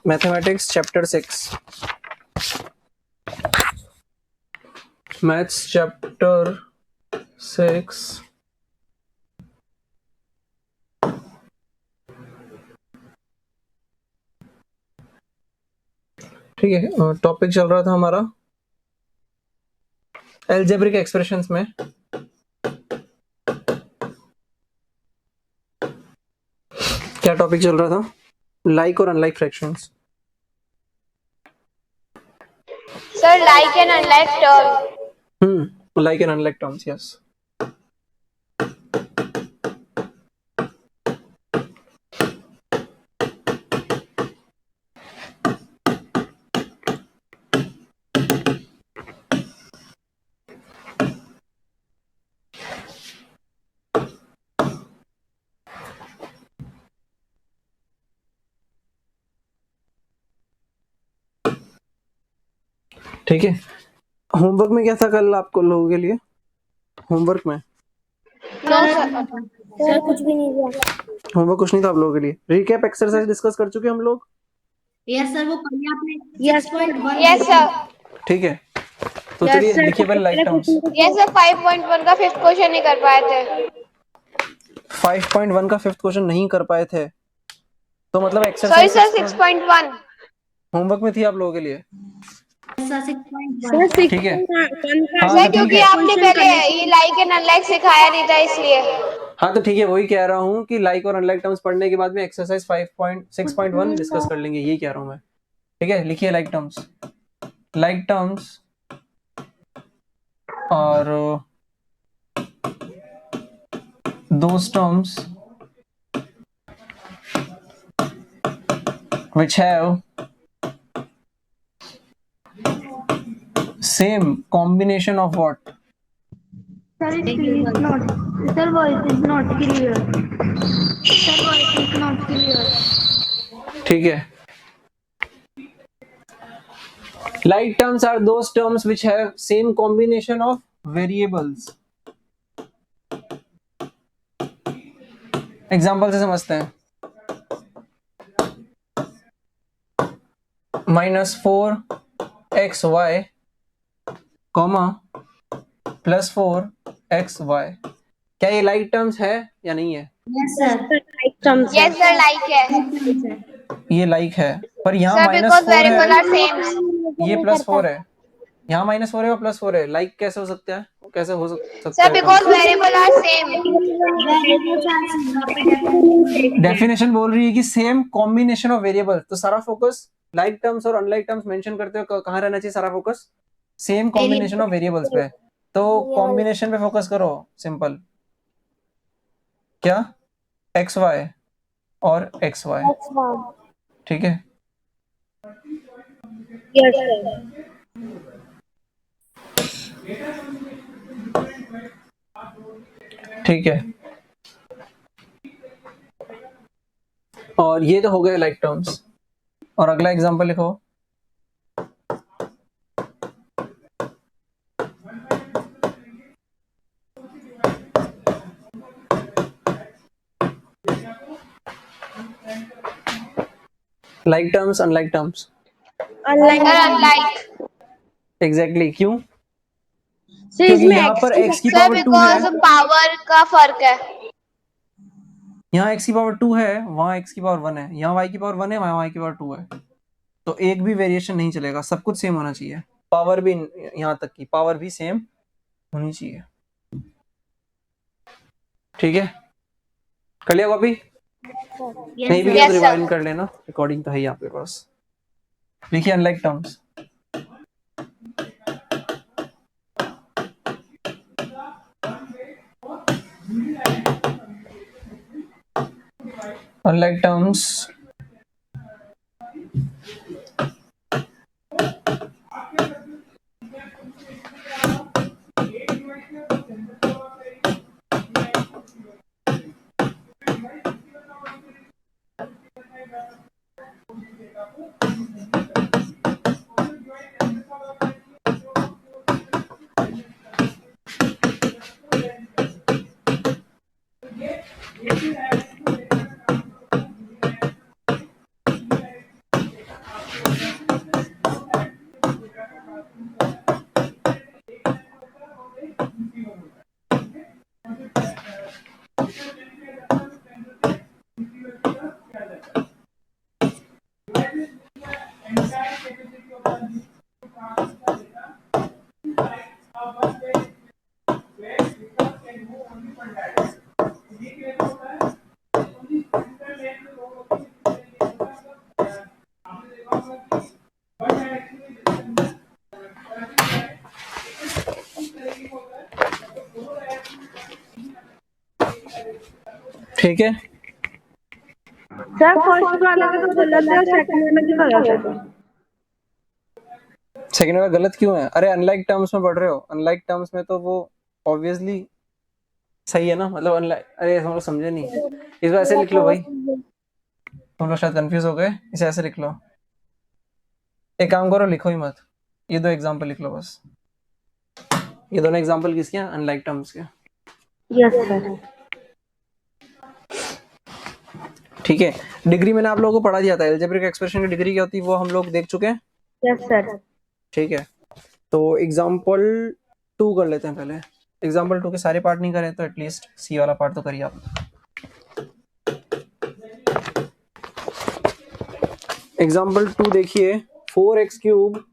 Mathematics chapter 6, maths chapter 6। ठीक है, topic चल रहा था हमारा अलजेब्रिक एक्सप्रेशंस में। क्या टॉपिक चल रहा था? लाइक और unlike fractions. Sir, like and unlike term. Like and unlike terms, yes. ठीक है, होमवर्क में क्या था कल आपको लोगों के लिए? होमवर्क में No, sir. सर कुछ भी नहीं दिया। होमवर्क कुछ नहीं था आप लोगों के लिए। रिकैप एक्सरसाइज डिस्कस कर चुके हम लोग। यस सर, वो कल आपने 6.1 Yes, sir. ठीक है, तो चलिए लिखिए पहले लाइक टर्म्स। Yes, sir. 5.1 का फिफ्थ क्वेश्चन नहीं कर पाए थे। 5.1 का फिफ्थ क्वेश्चन नहीं कर पाए थे, तो मतलब Sorry, एक्सरसाइज sir. 6.1. होमवर्क में थी आप लोगों के लिए। सर 6.1 ठीक है, सर, हाँ तो ठीक क्योंकि है। आपने पहले ये लाइक एंड अनलाइक सिखाया नहीं था इसलिए। हाँ तो ठीक है, वही कह रहा हूँ कि लाइक और अनलाइक टर्म्स पढ़ने के बाद में एक्सरसाइज 5.6.1 डिस्कस कर लेंगे, यही कह रहा हूँ मैं। ठीक है, लिखिए लाइक टर्म्स। लाइक टर्म्स और those terms which have same combination of what? Sir, it is not. Sir, voice is not clear. Sir, voice is not clear. ठीक है, like terms are those terms which have same combination of variables. Example से समझते हैं। -4xy, +4xy, क्या ये like terms है या नहीं है? Yes sir, Yes, sir. Like है। ये लाइक है, पर यहाँ Sir, because -4 variable है, are same. ये +4 है। यहाँ -4 है और +4 है, लाइक कैसे हो सकता है? कैसे हो सकता Sir, है? because variable are same. Definition बोल रही है कि सेम कॉम्बिनेशन ऑफ वेरिएबल, तो सारा फोकस लाइक टर्म्स और अनलाइक टर्म्स मेंशन करते हुए कहाँ रहना चाहिए? सारा focus same combination of variables पे। तो कॉम्बिनेशन पे फोकस करो, सिंपल। क्या? एक्स वाई और एक्स वाई। ठीक है, यस सर। ठीक है, और ये तो हो गए लाइक टर्म्स। और अगला एग्जांपल लिखो। Like terms, unlike terms. Sir, unlike. Exactly, क्यों? सर क्योंकि इसमें यहाँ x पर x की Sir, पावर 2 है, because पावर का फर्क है। यहाँ x की पावर 2 है, वहाँ x की पावर 1 है, यहाँ y की पावर 1 है, वहाँ y की पावर 2 है। तो एक भी वेरिएशन नहीं चलेगा, सब कुछ सेम होना चाहिए। पावर भी, यहाँ तक की पावर भी सेम होनी चाहिए। ठीक है, कर लिया कॉपी? नहीं भी किया तो Yes, रिवाइंड sir. कर लेना, रिकॉर्डिंग तो है ही आपके पास। लिखिए अनलाइक टर्म्स। अनलाइक टर्म्स ठीक है, सर फर्स्ट वाला का तो गलत है और सेकंड वाला भी गलत है। सेकंड वाला गलत क्यों है? अरे अनलाइक टर्म्स में पढ़ रहे हो, अनलाइक टर्म्स में तो वो ऑब्वियसली सही है ना, मतलब अनलाइक, अरे हम लोग समझे नहीं, इस बार ऐसे लिख लो भाई, तुम लोग शायद कंफ्यूज हो गए, इसे ऐसे लिख लो। एक काम करो, लिखो ही मत, ये दो एग्जांपल लिख लो बस। ये दोनों एग्जांपल किसके हैं? अनलाइक टर्म्स के। Yes sir. ठीक है, डिग्री मैंने आप लोगों को पढ़ा दिया था, अलजेब्रिक एक्सप्रेशन की डिग्री क्या होती है वो हम लोग देख चुके हैं। Yes sir. ठीक है, तो एग्जाम्पल 2 कर लेते हैं पहले। एग्जाम्पल 2 के सारे पार्ट नहीं करें तो एटलीस्ट सी वाला पार्ट तो करिए आप। एग्जाम्पल 2 देखिए, 4x cube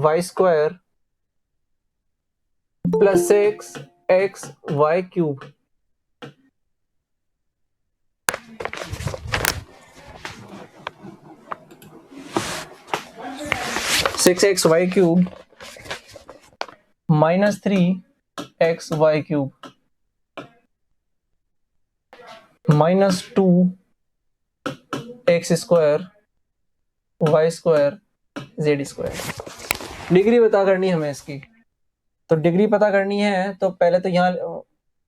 y square plus 6x y cube. Six x y cube minus 3x y cube minus 2x square y square z square. Degree पता करनी है हमें इसकी, तो डिग्री पता करनी है तो पहले तो यहाँ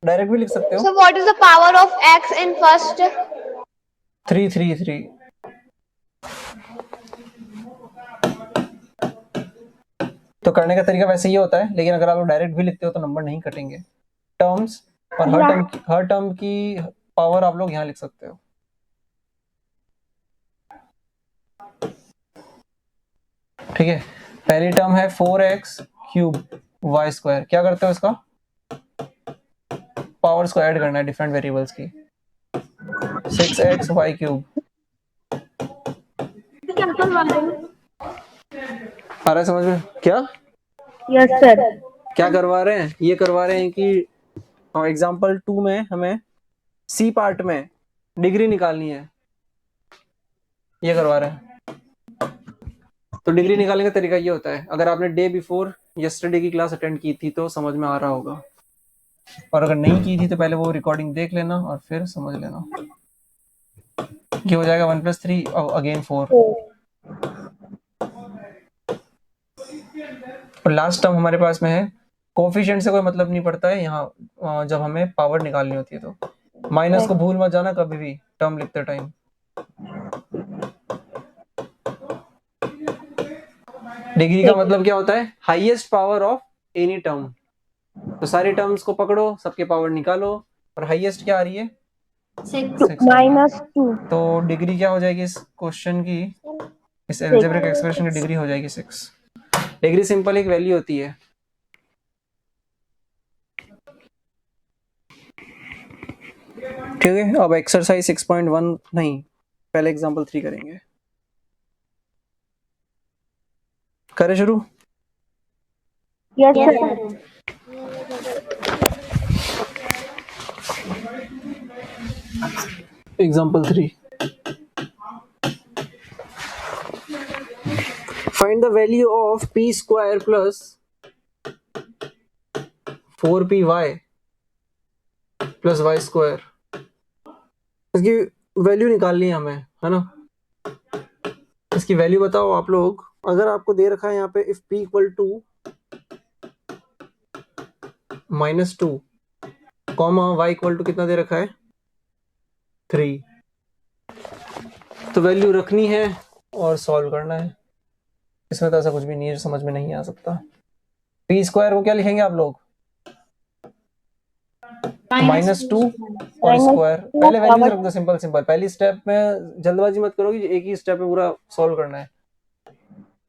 डायरेक्ट भी लिख सकते हो। So what is the power of x in first? 3 3 3। तो करने का तरीका वैसे ही होता है, लेकिन अगर आप लोग डायरेक्ट भी लिखते हो तो नंबर नहीं कटेंगे। टर्म्स और हर टर्म की पावर आप लोग यहाँ लिख सकते हो। ठीक है, पहली टर्म है 4x क्यूब वाई स्क्वायर। क्या करते हो इसका? पावर्स को ऐड करना है डिफरेंट वेरिएबल्स की। 6x Y cube. आ रहा है समझ में क्या? Yes sir. क्या करवा रहे हैं? ये करवा रहे हैं कि एग्जाम्पल 2 में हमें सी पार्ट में डिग्री निकालनी है, ये करवा रहे हैं। तो डिग्री निकालने का तरीका ये होता है, अगर आपने डे बिफोर यस्टरडे की क्लास अटेंड की थी तो समझ में आ रहा होगा, और अगर नहीं की थी तो पहले वो रिकॉर्डिंग देख लेना और फिर समझ लेना। ये हो जाएगा 1 + 3 अगेन 4। और लास्ट टर्म हमारे पास में है, कोफिशिएंट से कोई मतलब नहीं पड़ता है यहाँ जब हमें पावर निकालनी होती है तो। माइनस को भूल मत जाना कभी भी टर्म लिखते टाइम। डिग्री का मतलब क्या होता है? Highest power of any term. तो सारी टर्म्स को पकड़ो, सबके पावर निकालो, और हाईएस्ट क्या आ रही है? 6 -2। तो डिग्री क्या हो जाएगी इस क्वेश्चन की, इस अलजेब्रिक एक्सप्रेशन की डिग्री हो जाएगी 6। डिग्री सिंपल एक वैल्यू होती है। ठीक है, अब एक्सरसाइज 6.1 नहीं, पहले एग्जांपल 3 करेंगे। करें शुरू? Yes sir. Example 3, find the value of p square plus 4py plus y square. इसकी वैल्यू निकालनी है हमें, है ना? इसकी वैल्यू बताओ आप लोग। अगर आपको दे रखा है यहाँ पे if p equal to -2 comma y equal to कितना दे रखा है? 3। तो वैल्यू रखनी है और सॉल्व करना है। इसमें तो ऐसा कुछ भी नहीं है जो समझ में नहीं आ सकता। p स्क्वायर को क्या लिखेंगे आप लोग? -2 और स्क्वायर। पहले वैल्यूज रख दो, सिंपल सिंपल। पहली स्टेप में जल्दबाजी मत करो कि एक ही स्टेप में पूरा सॉल्व करना है।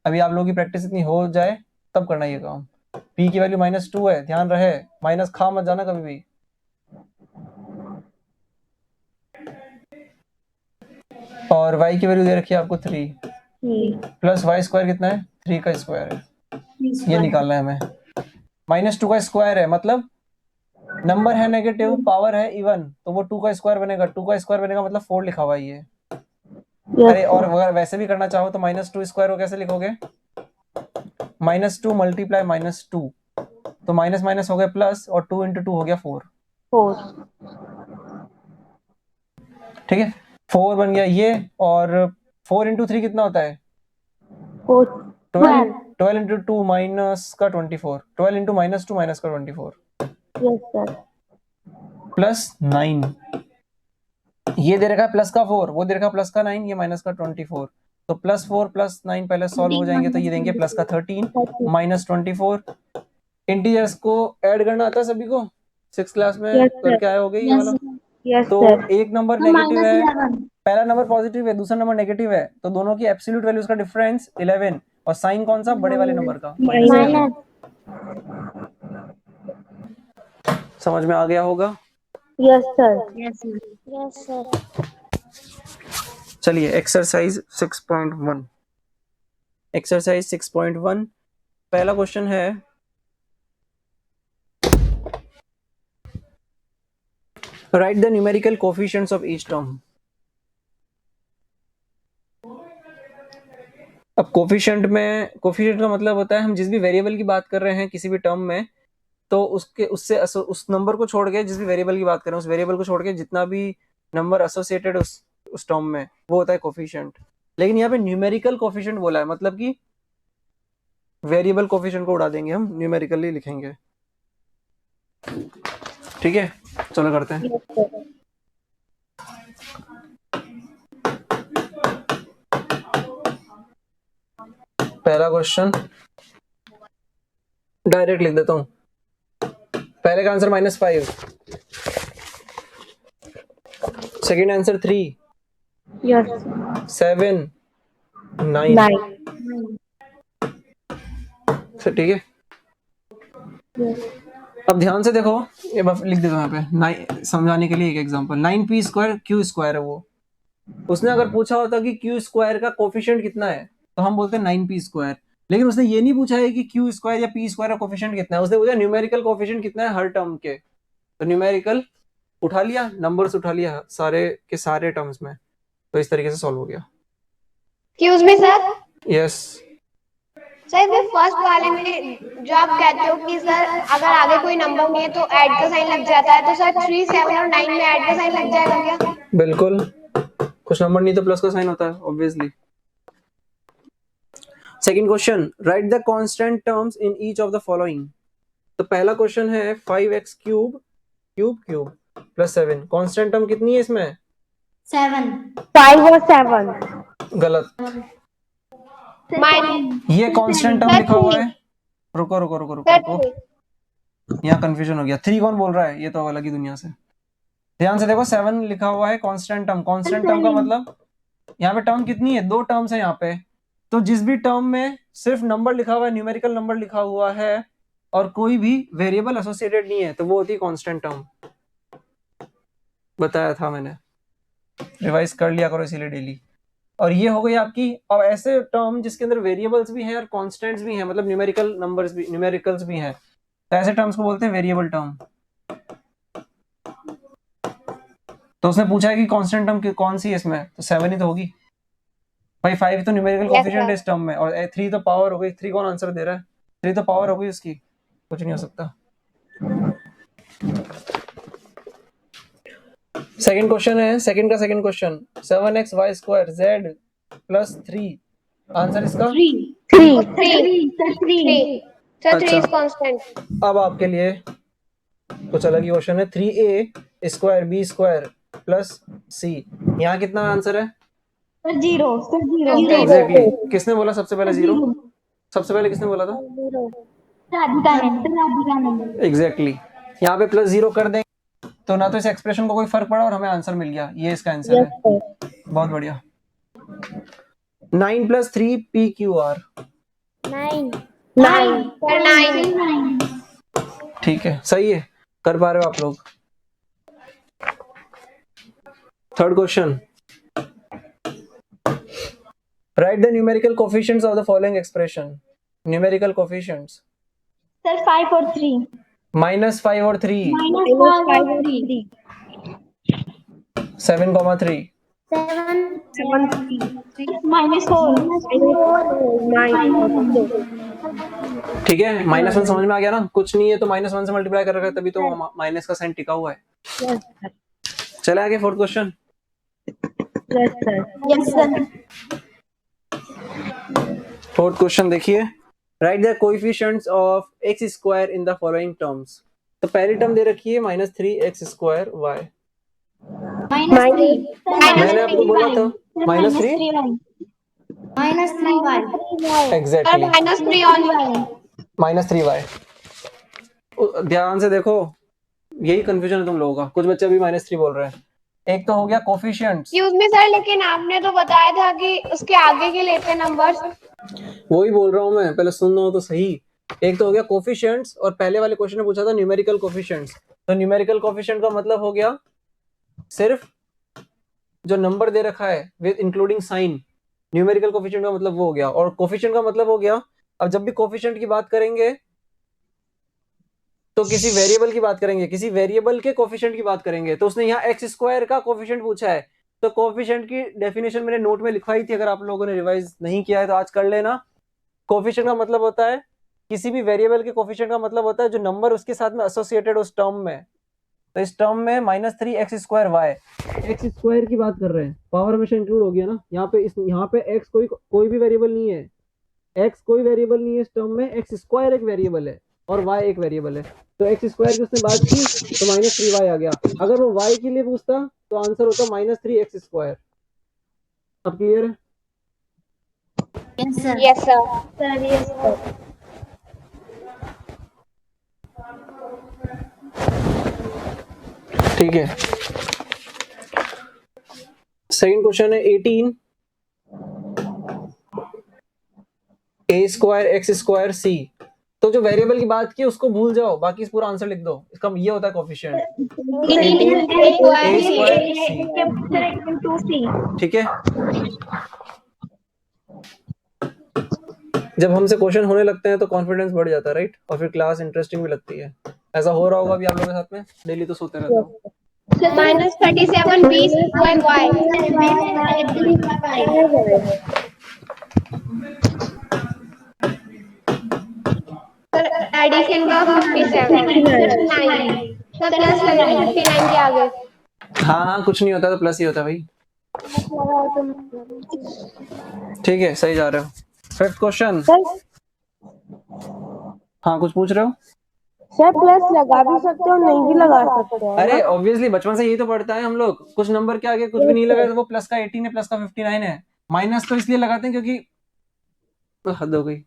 अभी आप लोगों की प्रैक्टिस इतनी हो जाए तब करना ये काम। p की वैल्यू -2 है, ध्यान रहे, माइनस खा मत जाना कभी भी। और y की वैल्यू दे रखी है आपको 3 प्लस y स्क्वायर कितना है? 3 का स्क्वायर है, ये निकालना है हमें। -2 का स्क्वायर है मतलब नंबर है नेगेटिव, पावर है इवन, तो वो 2 का स्क्वायर बनेगा। 2 का स्क्वायर बनेगा मतलब 4 लिखा हुआ है ये। अरे और अगर वैसे भी करना चाहो तो -2 स्क्वायर को कैसे लिखोगे? -2 मल्टीप्लाई -2, तो माइनस माइनस हो गया प्लस, और 2 × 2 हो गया 4। ठीक है, 4 बन गया ये, और 4 इंटू 3 कितना होता है? 12. 12 इंटू 2 माइनस का 24, 12 इंटू माइनस 2 माइनस का 24 Yes, sir. प्लस 9, ये दे रखा है प्लस का 4, वो दे रखा है प्लस का 9, ये माइनस का 24, तो प्लस 4 प्लस 9 पहले सॉल्व हो जाएंगे, तो ये देंगे प्लस का 13 माइनस 24। इंटीजर्स को ऐड करना आता है सभी को, 6 क्लास में Yes, sir. करके आए हो गए ये वाला। Yes, तो sir. एक नंबर नेगेटिव है, पहला नंबर पॉजिटिव है, दूसरा नंबर नेगेटिव है, तो दोनों की एब्सोल्यूट वैल्यूज का डिफरेंस 11, और साइन कौन सा? बड़े वाले नंबर का, Minus. समझ में आ गया होगा? Yes, sir. Yes, sir. Yes, sir. चलिए एक्सरसाइज 6.1, एक्सरसाइज 6.1 पहला क्वेश्चन है, right the numerical coefficients of each term. अब कोफिशिएंट में, कोफिशिएंट का मतलब होता है हम जिस भी वेरिएबल की बात कर रहे हैं किसी भी टर्म में, तो उसके उससे उस नंबर को छोड़ के, जिस भी वेरिएबल की बात कर रहे हैं उस वेरिएबल को छोड़ के जितना भी नंबर एसोसिएटेड उस टर्म में, वो होता है कोफिशिएंट। लेकिन यहाँ पे न्यूमेरिकल कोफिशिएंट बोला है, मतलब कि वेरिएबल कोफिशिएंट को उड़ा देंगे, हम न्यूमेरिकली लिखेंगे। ठीक है, चलो करते हैं। Yes, sir. पहला क्वेश्चन डायरेक्ट लिख देता हूं, पहले का आंसर -5, सेकंड आंसर 3, Yes. 7, 9। 9. ठीक है, Yes. अब ध्यान से देखो, ये बस लिख देता हूं यहाँ पे समझाने के लिए एक example. 9p square q square है वो, उसने अगर पूछा होता कि q स्क्वायर का कोफिशिएंट कितना है तो हम बोलते हैं 9p स्क्वायर, लेकिन उसने ये नहीं पूछा है कि q स्क्वायर या p स्क्वायर का कोफिशिएंट कितना है, उसने पूछा न्यूमेरिकल कोफिशिएंट कितना है हर टर्म के, तो न्यूमेरिकल उठा लिया, नंबर्स उठा लिया सारे के सारे टर्म्स में, तो इस तरीके से सॉल्व हो गया। Excuse me, sir. Yes, sir मैं फर्स्ट वाले में जो आप कहते हो कि सर अगर आगे कोई नंबर नहीं है तो ऐड का साइन लग जाता है, तो सर 3, 7 और 9 में ऐड का साइन लग जाएगा क्या? बिल्कुल, कुछ नंबर नहीं तो प्लस का साइन होता है obviously. Second question, right the constant terms in each of the following. तो पहला क्वेश्चन है 5x cube cube cube plus 7, constant term कितनी है इसमें? 7. 5 or 7. गलत, ये कांस्टेंट टर्म लिखा हुआ है, रुको रुको रुको रुको रुको, यहाँ कंफ्यूजन हो गया, 3 कौन बोल रहा है? ये तो अलग ही दुनिया से। ध्यान से देखो, 7 लिखा हुआ है कांस्टेंट टर्म, कांस्टेंट टर्म का मतलब यहाँ पे टर्म कितनी है? 2 टर्म्स है यहाँ पे, तो जिस भी टर्म में सिर्फ नंबर लिखा हुआ है, न्यूमेरिकल नंबर लिखा हुआ है और कोई भी वेरिएबल एसोसिएटेड नहीं है, तो वो होती है कांस्टेंट टर्म। बताया था मैंने, रिवाइज कर लिया करो इसीलिए डेली। और ये हो गई आपकी, अब ऐसे टर्म जिसके अंदर वेरिएबल्स भी हैं और कांस्टेंट्स भी हैं, मतलब न्यूमेरिकल नंबर्स भी, न्यूमेरिकल्स भी हैं, तो ऐसे टर्म्स को बोलते हैं वेरिएबल टर्म। तो उसने पूछा है कि कांस्टेंट टर्म कौन सी है इसमें, तो 7 ही तो होगी भाई, 5 तो न्यूमेरिकल कोफिशिएंट है इस टर्म में, और 3 तो पावर हो गई। 3 कौन आंसर दे रहा है? 3 तो पावर हो गई उसकी, कुछ नहीं हो सकता। सेकंड क्वेश्चन है, सेकंड का second question, 7xy square z plus 3, answer इसका 3. 3. 3. Sir 3 is constant. अब आपके लिए कुछ अलग ही क्वेश्चन है, 3a square b square plus c, यहाँ कितना आंसर है? 0. एग्जैक्टली, किसने बोला सबसे पहले 0? सबसे पहले किसने बोला था? एग्जैक्टली, यहाँ पे प्लस 0 कर देंगे तो ना तो इस एक्सप्रेशन को कोई फर्क पड़ा और हमें आंसर मिल गया, ये इसका आंसर है। बहुत बढ़िया। 9 + 3 PQR, 9. सर 9. ठीक है, सही है, कर पा रहे हो आप लोग। Third question, right the numerical coefficients of the following expression. Numerical coefficients Sir, 5 or 3. -5 और 3, -5 or 3. 7,3, -4. ठीक है। -1 समझ में आ गया ना, कुछ नहीं है तो -1 से मल्टीप्लाई कर रखा है, तभी तो माइनस का साइन टिका हुआ है। चले आगे, fourth question, Yes, sir. Yes, sir. Fourth question देखिए, write the coefficients of X square in the following terms. तो पहली टर्म दे रखी है -3x² y। -3. मैंने आपको बोला था -3 -3y. Exactly -3 only. -3y। ध्यान से देखो, यही कंफ्यूजन है तुम लोगों का, कुछ बच्चे अभी -3 बोल रहे हैं। एक तो हो गया कोफिशिएंट्स, एक्सक्यूज मी सर, लेकिन आपने तो बताया था कि उसके आगे के लेते नंबर्स। वही बोल रहा हूँ मैं, पहले सुनना हो तो सही। एक तो हो गया कोफिशिएंट्स, और पहले वाले क्वेश्चन में पूछा था न्यूमेरिकल कोफिशिएंट्स। तो न्यूमेरिकल कोफिशिएंट का मतलब हो गया सिर्फ जो नंबर दे रखा है with including sign, numerical coefficient का मतलब वो हो गया। और कोफिशिएंट का मतलब हो गया, अब जब भी कोफिशिएंट की बात करेंगे तो किसी वेरिएबल की बात करेंगे, किसी वेरिएबल के कोफिशिएंट की बात करेंगे। तो उसने यहाँ x² का कोफिशिएंट पूछा है, तो कोफिशिएंट की डेफिनेशन मैंने नोट में लिखवाई थी, अगर आप लोगों ने रिवाइज नहीं किया है तो आज कर लेना। कोफिशिएंट का मतलब होता है, किसी भी वेरिएबल के कोफिशिएंट का मतलब होता है जो नंबर उसके साथ में एसोसिएटेड उस टर्म में। तो इस टर्म में -3x² y, x² की बात कर रहे हैं, पावर हमेशा इंक्लूड हो गया ना यहाँ पे। यहाँ पे x कोई भी वेरिएबल नहीं है, x कोई वेरिएबल नहीं है इस टर्म में, x² एक वेरिएबल है और y एक वेरिएबल है। तो x² की उसने बात की तो -3y आ गया। अगर वो y के लिए पूछता तो आंसर होता -3x²। अब क्लियर है? Yes, sir. Yes sir. Sir, yes, sir. ठीक है, सेकंड क्वेश्चन है 18 a² x² c। तो जो वेरिएबल की बात की उसको भूल जाओ, बाकी पूरा आंसर लिख दो। इसका ये होता है कोफिशिएंट 18 a² c। ठीक है, जब हमसे क्वेश्चन होने लगते हैं तो कॉन्फिडेंस बढ़ जाता है, राइट? और फिर क्लास इंटरेस्टिंग भी लगती है। ऐसा हो रहा होगा भी आप लोगों के साथ में, डेली तो सोते रहते हो। -37 b square y। Sir addition का 59 सर, प्लस लगाए 59 के आगे। हाँ हाँ, कुछ नहीं होता तो प्लस ही होता है भाई। ठीक है, सही जा रहे हो। Fifth question. हाँ, कुछ पूछ रहे हो? सर प्लस लगा भी सकते हो, नहीं भी लगा सकते हो। अरे ऑब्वियसली बचपन से यही तो पढ़ता है हम लोग, कुछ नंबर के आगे कुछ भी नहीं लगा तो वो प्लस का 18 है, प्लस का 59 है। माइनस तो इसलिए लगाते हैं क्योंकि हद हो गई।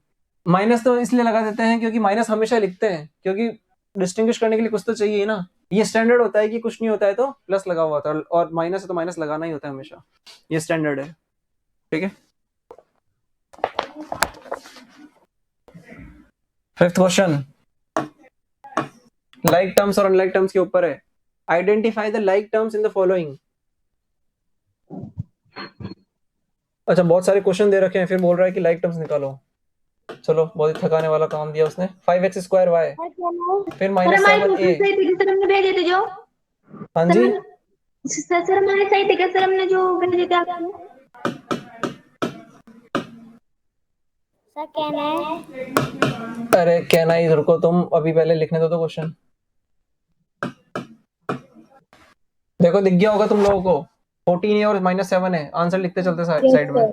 माइनस तो इसलिए लगा देते हैं क्योंकि माइनस हमेशा लिखते हैं, क्योंकि डिस्टिंग्विश करने के लिए कुछ तो चाहिए ना। ये स्टैंडर्ड होता है कि कुछ नहीं होता है तो प्लस लगा हुआ था, और माइनस है तो माइनस लगाना ही होता है हमेशा, ये स्टैंडर्ड है। ठीक है, फिफ्थ क्वेश्चन लाइक टर्म्स और अनलाइक टर्म्स के ऊपर है। Identify the like terms in the following. अच्छा, बहुत सारे क्वेश्चन दे रखे हैं, फिर बोल रहा है कि लाइक टर्म्स निकालो। चलो, बहुत ही थकाने वाला काम दिया उसने। 5x² y, फिर -7a। सर हमने भेजे थे जो। हाँ जी, सर हमारे सही थे क्या सर, हमने जो भेजे थे आपको? सर कहना है अरे कहना ही, रुको तुम, अभी पहले लिखने दो तो क्वेश्चन। देखो दिख गया होगा तुम लोगों को, 14a और -7 है, आंसर लिखते चलते साइड में।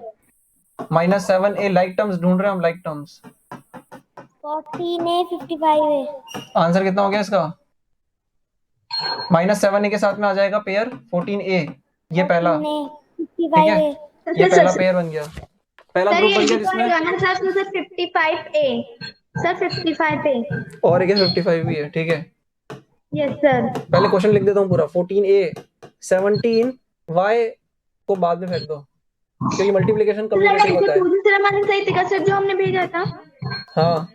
-7a लाइक टर्म्स ढूंढ रहे हैं हम, लाइक टर्म्स। 14a 55 है। आंसर कितना हो गया इसका? -7a के साथ में आ जाएगा पेयर 14a, ये पहला। ठीक है, ये पहला पेयर बन गया, पहला ग्रुप बन गया जिसमें सर 55A सर 55A। और एक 55 भी है। ठीक है, यस सर। पहले क्वेश्चन लिख देता हूँ पूरा। 14a 17y को बाद में फेंक दो, क्योंकि मल्टीप्लिकेशन कम्युनिकेटिव होता है। सर हमारे सही थे क्या सर, जो हमने भेजा था? हाँ,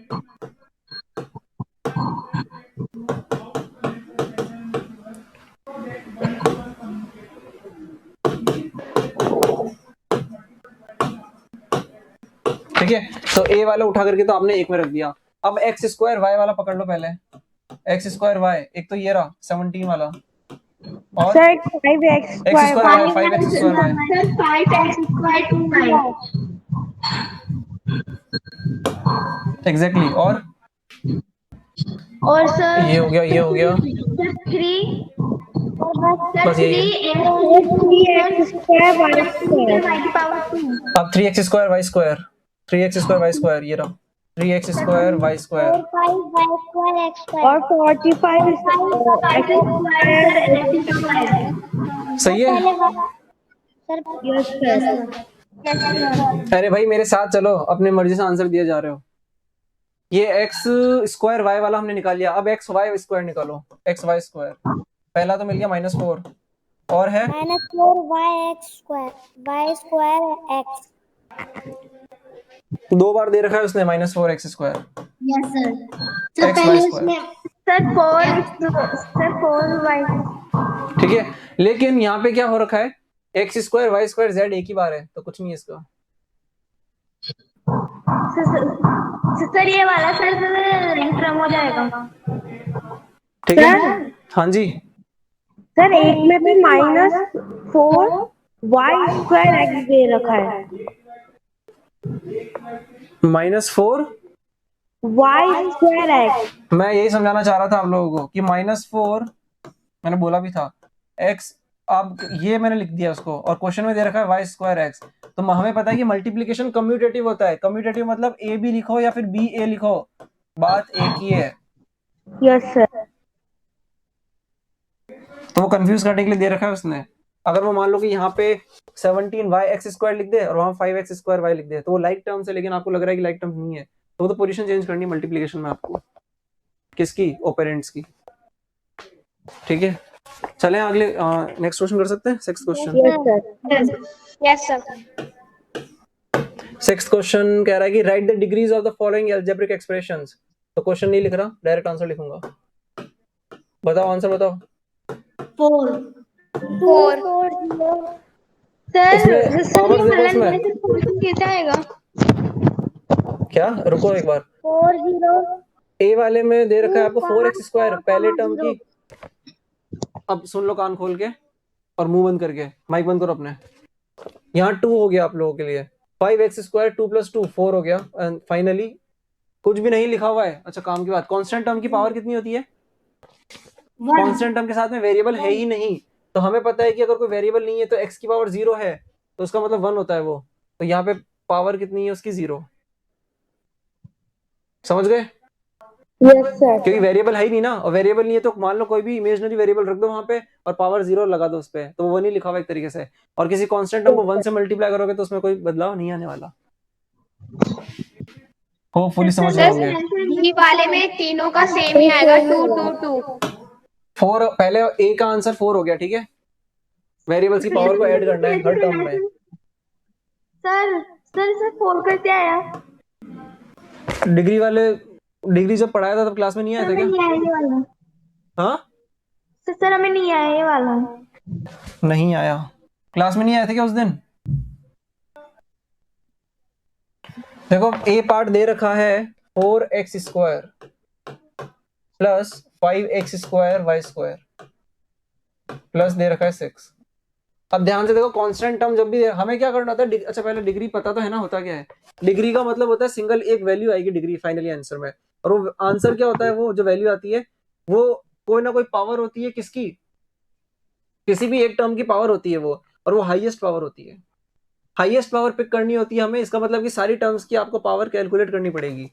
ठीक है, तो a वाला उठा करके तो आपने एक में रख दिया। अब x² y वाला पकड़ लो पहले। x² y, एक तो ये रहा 17 वाला, और sir 5x² x² y 5x² y। Sir 5x² 29। Exactly, और सर ये हो गया, ये हो गया। सर 3 बस यही है। अब 3x square y square, 3x square y square, ये रहा 3x स्क्वायर वाई स्क्वायर, और 45 सही है। Yes sir. अरे भाई मेरे साथ चलो, अपनी मर्जी से आंसर दिए जा रहे हो। ये एक्स स्क्वायर वाई वाला हमने निकाल लिया, अब एक्स वाई स्क्वायर निकालो, एक्स वाई स्क्वायर। पहला तो मिल गया -4, और है दो बार दे रखा है उसने -4x square, Yes, sir. X y पहले स्क्वायर, उसने सर 4y। ठीक है। लेकिन यहाँ पे क्या हो रखा है, x square y square z एक ही बार है, तो कुछ नहीं है इसका। सर ये वाला सर इंटरम हो जाएगा। ठीक है, हाँ जी। सर एक में भी -4 y स्क्वायर x दे रखा है। -4 y स्क्वायर x। मैं यही समझाना चाह रहा था आप लोगों को कि -4 मैंने बोला भी था x, अब ये मैंने लिख दिया उसको, और क्वेश्चन में दे रखा है वाई स्क्वायर एक्स। तो हमें पता है कि मल्टीप्लीकेशन कम्यूटेटिव होता है, कम्यूटेटिव मतलब ए बी लिखो या फिर बी ए लिखो, बात एक ही है। Yes sir. तो वो कंफ्यूज करने के लिए दे रखा है उसने। अगर वो मान लो कि यहाँ पे 17y x² लिख दे और वहां 5x² y लिख दे, तो वो लाइक टर्म्स है, लेकिन आपको लग रहा है कि लाइक टर्म्स नहीं है, तो वो तो पोजीशन चेंज करनी है मल्टीप्लीकेशन में आपको, किसकी, ऑपरेंड्स की। ठीक है, चलें अगले नेक्स्ट क्वेश्चन कर सकते हैं, sixth question. Yes sir. Sixth question कह रहा है कि right the degrees of the following algebraic expressions. तो क्वेश्चन नहीं लिख रहा, डायरेक्ट आंसर लिखूंगा। बताओ आंसर बताओ। 4. इसमें पावर्स देखो इसमें कैसे आएगा? क्या, रुको एक बार। ए वाले में दे रखा है आपको 4x² पहले टर्म की। अब सुन लो कान खोल के और मुंह बंद करके, माइक बंद करो अपने। यहाँ 2 हो गया आप लोगों के लिए, 5x² 2 + 2 4 हो गया, एंड फाइनली कुछ भी नहीं लिखा हुआ है। अच्छा काम की बात, कांस्टेंट टर्म की पावर कितनी होती है? कांस्टेंट टर्म के साथ में वेरिएबल है ही नहीं, तो हमें पता है कि अगर कोई वेरिएबल नहीं है तो x की पावर 0 है, तो उसका मतलब 1 होता है वो। तो यहाँ पे पावर कितनी है उसकी? 0। समझ गए? Yes sir. क्योंकि वेरिएबल है ही नहीं ना, और वेरिएबल नहीं है तो मान लो कोई भी इमेजिनरी वेरिएबल रख दो वहां पे और पावर 0 लगा दो उस पे, तो वो नहीं लिखा हुआ एक तरीके से। और किसी कांस्टेंट टर्म को 1 से मल्टीप्लाई करोगे तो उसमें कोई बदलाव नहीं आने वाला। होपफुली समझ रहे होंगे। डी वाले में तीनों का सेम ही आएगा, 2 2 2। 4 पहले ए का आंसर 4 हो गया, ठीक है। वेरिएबल्स की पावर को ऐड करना है हर टर्म में। सर 4 कैसे आया? डिग्री वाले, डिग्री जब पढ़ाया था तब क्लास में नहीं आया था क्या? नहीं आया ये वाला। हाँ सर हमें नहीं आया ये वाला। नहीं आया, क्लास में नहीं आया था क्या उस दिन? देखो ए पार्ट दे रखा है 4x² plus 5x² y² plus दे रखा है 6। अब ध्यान से देखो, कांस्टेंट टर्म जब भी हमें क्या करना होता है, अच्छा पहले डिग्री पता तो है ना होता क्या है। डिग्री का मतलब होता है सिंगल एक वैल्यू आएगी डिग्री फाइनली आंसर में, और वो आंसर क्या होता है, वो जो वैल्यू आती है वो कोई ना कोई पावर होती है, किसकी, किसी भी एक टर्म की पावर होती है वो, और वो हाईएस्ट पावर होती है। हाईएस्ट पावर पिक करनी होती है हमें, इसका मतलब कि सारी टर्म्स की आपको पावर कैलकुलेट करनी पड़ेगी।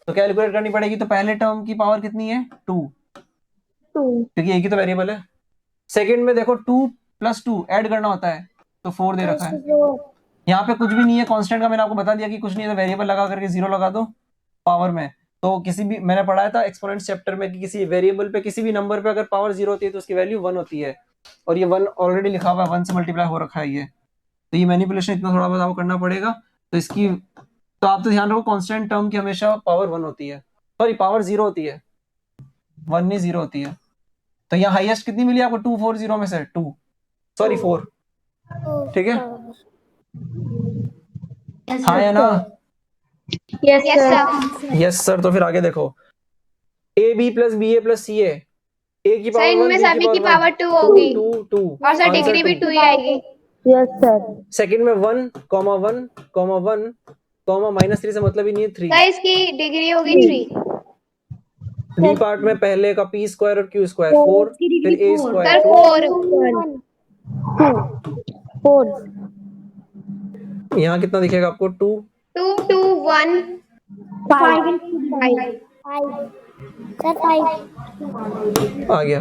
तो कैलकुलेट करनी पड़ेगी, तो पहले टर्म की पावर कितनी है? 2, क्योंकि एक ही तो वेरिएबल है। सेकंड में देखो 2 + 2 ऐड करना होता है, तो 4 दे रखा है। यहाँ पे कुछ भी नहीं है कांस्टेंट का, मैंने आपको बता दिया कि कुछ नहीं है, तो वेरिएबल लगा करके 0 लगा दो पावर में। तो किसी भी, मैंने पढ़ाया था एक्सपोनेंट्स चैप्टर में कि किसी वेरिएबल पे, किसी भी नंबर पे अगर पावर 0 होती है तो उसकी वैल्यू 1 होती है, और ये 1 ऑलरेडी लिखा हुआ है, 1 से मल्टीप्लाई हो रखा है ये। तो ये मैनिपुलेशन इतना थोड़ा बहुत आपको करना पड़ेगा। तो इसकी, तो आप तो ध्यान रखो कांस्टेंट टर्म की हमेशा पावर 1 होती है, सॉरी पावर 0 होती है, 1 नहीं 0 होती है। तो यहाँ हाईएस्ट कितनी मिली आपको? 240 में से 2, सॉरी 4, ठीक है। हाँ या ना? Yes sir. Yes sir. तो फिर आगे देखो, A B plus B A plus C A, A की सर पावर 1 इनमें बी सभी की की पावर 2 होगी, 2 और सर डिग्री भी 2 ही आएगी। Yes sir. सेकंड में 1, 1, 1, -3 से मतलब ही नहीं है 3। सर इसकी डिग्री होगी 3। डी पार्ट में पहले का पी स्क्वायर और क्यू स्क्वायर 4, फिर ए सर स्क्वायर 4 4 यहाँ कितना दिखेगा आपको 2 2 2 1 5 आ गया।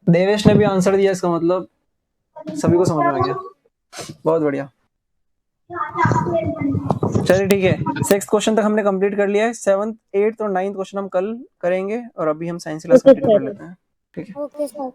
देवेश ने भी आंसर दिया, इसका मतलब सभी को समझ में आ गया। बहुत बढ़िया। चलिए ठीक है, 6th क्वेश्चन तक हमने कंप्लीट कर लिया है। 7th 8th और 9th क्वेश्चन हम कल करेंगे और अभी हम साइंस क्लास कंप्लीट कर लेते हैं। ठीक है। Okay sir.